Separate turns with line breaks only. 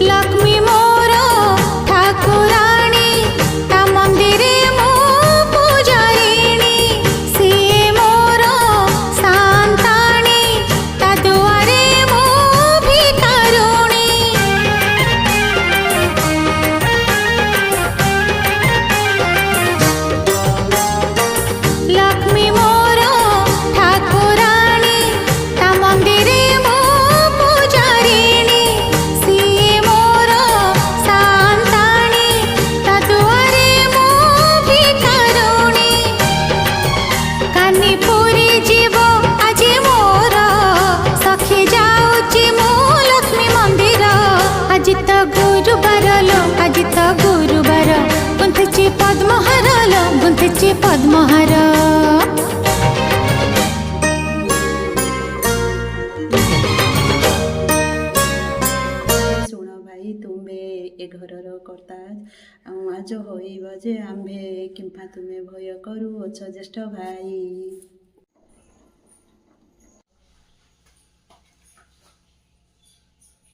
लक्ष्मी मोर ठाकुराणी ता मंदिरे मो पूजारिणी सीए मोर शांताणी ता दुआरे मो भिकारुणी लक्ष्मी मोर ठाकुराणी ता मंदिरे मो पूजारिणी सीए मोर शांताणी ता दुआरे मो भिकारुणी कानी पुरी जीव आजी मोर सखी जाऊची मो लक्ष्मी मंदिर आज तो गुरुवार लो आज तो गुरुवार गुंथची पद्महार लो गुंथची पद्महार
शुण भाई तुम्हे ए घरर कर्ता आज होइब जे आम्भे किंपा तुम्हें भय करूअछ ज्येष्ठ भाई।